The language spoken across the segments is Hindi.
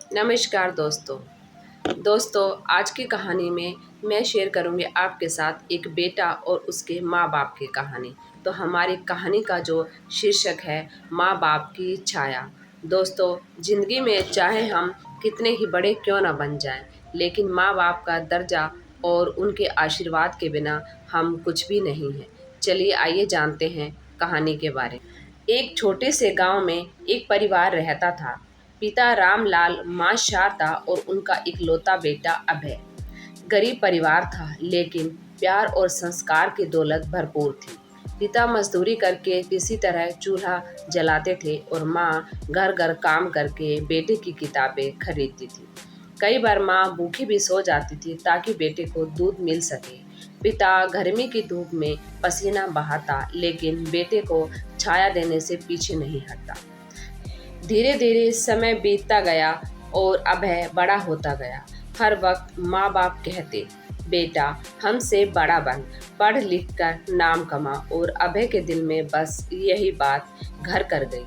नमस्कार दोस्तों आज की कहानी में मैं शेयर करूंगी आपके साथ एक बेटा और उसके माँ बाप की कहानी। तो हमारी कहानी का जो शीर्षक है माँ बाप की छाया। दोस्तों, ज़िंदगी में चाहे हम कितने ही बड़े क्यों ना बन जाएं, लेकिन माँ बाप का दर्जा और उनके आशीर्वाद के बिना हम कुछ भी नहीं हैं। चलिए आइए जानते हैं कहानी के बारे में। एक छोटे से गांव में एक परिवार रहता था। पिता रामलाल, माँ शारदा और उनका इकलौता बेटा अभय। गरीब परिवार था, लेकिन प्यार और संस्कार की दौलत भरपूर थी। पिता मजदूरी करके किसी तरह चूल्हा जलाते थे और माँ घर घर काम करके बेटे की किताबें खरीदती थी। कई बार माँ भूखी भी सो जाती थी ताकि बेटे को दूध मिल सके। पिता गर्मी की धूप में पसीना बहाता, लेकिन बेटे को छाया देने से पीछे नहीं हटता। धीरे धीरे समय बीतता गया और अभय बड़ा होता गया। हर वक्त माँ बाप कहते, बेटा हमसे बड़ा बन, पढ़ लिख कर नाम कमा, और अभय के दिल में बस यही बात घर कर गई।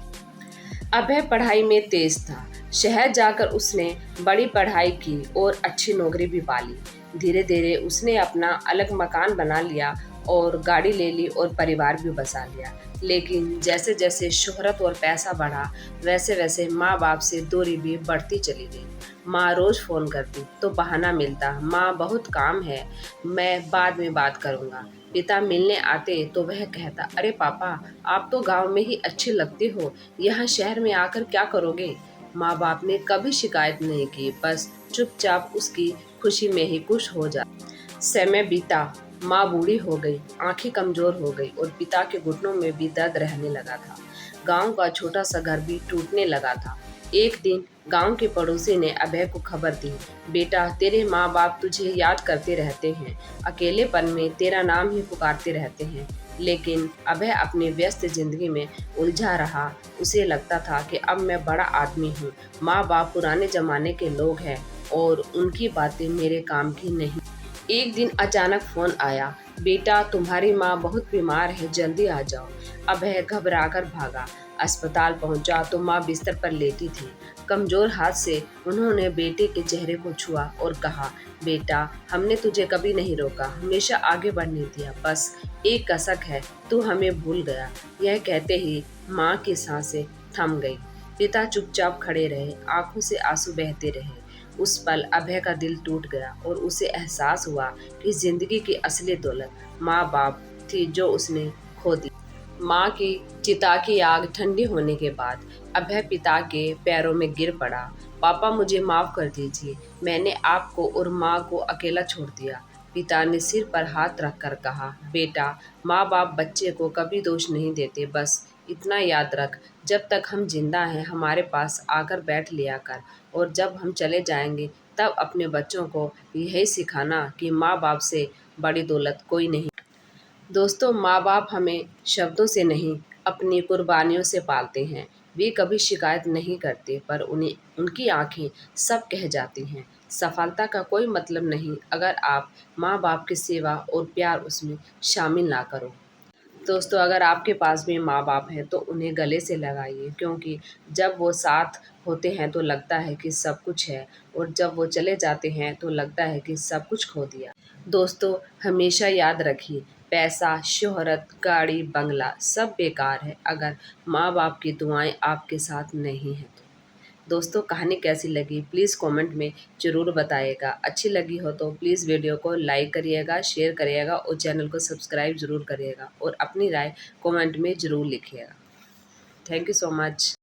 अभय पढ़ाई में तेज था। शहर जाकर उसने बड़ी पढ़ाई की और अच्छी नौकरी भी पाली। धीरे धीरे उसने अपना अलग मकान बना लिया और गाड़ी ले ली और परिवार भी बसा लिया। लेकिन जैसे जैसे शोहरत और पैसा बढ़ा, वैसे वैसे माँ बाप से दूरी भी बढ़ती चली गई। माँ रोज फोन करती तो बहाना मिलता, माँ बहुत काम है, मैं बाद में बात करूँगा। पिता मिलने आते तो वह कहता, अरे पापा, आप तो गांव में ही अच्छे लगते हो, यहाँ शहर में आकर क्या करोगे। माँ बाप ने कभी शिकायत नहीं की, बस चुपचाप उसकी खुशी में ही खुश हो जा। समय बीता, माँ बूढ़ी हो गई, आंखें कमजोर हो गई और पिता के घुटनों में भी दर्द रहने लगा था। गांव का छोटा सा घर भी टूटने लगा था। एक दिन गांव के पड़ोसी ने अभय को खबर दी, बेटा तेरे माँ बाप तुझे याद करते रहते हैं, अकेलेपन में तेरा नाम ही पुकारते रहते हैं। लेकिन अभय अपनी व्यस्त जिंदगी में उलझा रहा। उसे लगता था कि अब मैं बड़ा आदमी हूँ, माँ बाप पुराने जमाने के लोग हैं और उनकी बातें मेरे काम की नहीं। एक दिन अचानक फोन आया, बेटा तुम्हारी माँ बहुत बीमार है, जल्दी आ जाओ। अभय घबराकर भागा। अस्पताल पहुंचा तो माँ बिस्तर पर लेटी थी। कमजोर हाथ से उन्होंने बेटे के चेहरे को छुआ और कहा, बेटा हमने तुझे कभी नहीं रोका, हमेशा आगे बढ़ने दिया, बस एक कसक है, तू हमें भूल गया। यह कहते ही माँ की सांसें थम गई। पिता चुपचाप खड़े रहे, आंखों से आंसू बहते रहे। उस पल अभय का दिल टूट गया और उसे एहसास हुआ कि जिंदगी की असली दौलत माँ बाप थी जो उसने खो दी। माँ की चिता की आग ठंडी होने के बाद अभय पिता के पैरों में गिर पड़ा। पापा मुझे माफ कर दीजिए, मैंने आपको और माँ को अकेला छोड़ दिया। पिता ने सिर पर हाथ रखकर कहा, बेटा माँ बाप बच्चे को कभी दोष नहीं देते, बस इतना याद रख, जब तक हम जिंदा हैं हमारे पास आकर बैठ लिया कर, और जब हम चले जाएंगे तब अपने बच्चों को यही सिखाना कि माँ बाप से बड़ी दौलत कोई नहीं। दोस्तों, माँ बाप हमें शब्दों से नहीं, अपनी कुर्बानियों से पालते हैं। वे कभी शिकायत नहीं करते, पर उन्हें उनकी आंखें सब कह जाती हैं। सफलता का कोई मतलब नहीं अगर आप माँ बाप की सेवा और प्यार उसमें शामिल ना करो। दोस्तों, अगर आपके पास भी माँ बाप हैं तो उन्हें गले से लगाइए, क्योंकि जब वो साथ होते हैं तो लगता है कि सब कुछ है, और जब वो चले जाते हैं तो लगता है कि सब कुछ खो दिया। दोस्तों, हमेशा याद रखिए, पैसा, शोहरत, गाड़ी, बंगला सब बेकार है अगर माँ बाप की दुआएं आपके साथ नहीं हैं तो। दोस्तों, कहानी कैसी लगी प्लीज़ कमेंट में ज़रूर बताइएगा। अच्छी लगी हो तो प्लीज़ वीडियो को लाइक करिएगा, शेयर करिएगा और चैनल को सब्सक्राइब ज़रूर करिएगा, और अपनी राय कमेंट में ज़रूर लिखिएगा। Thank you so much.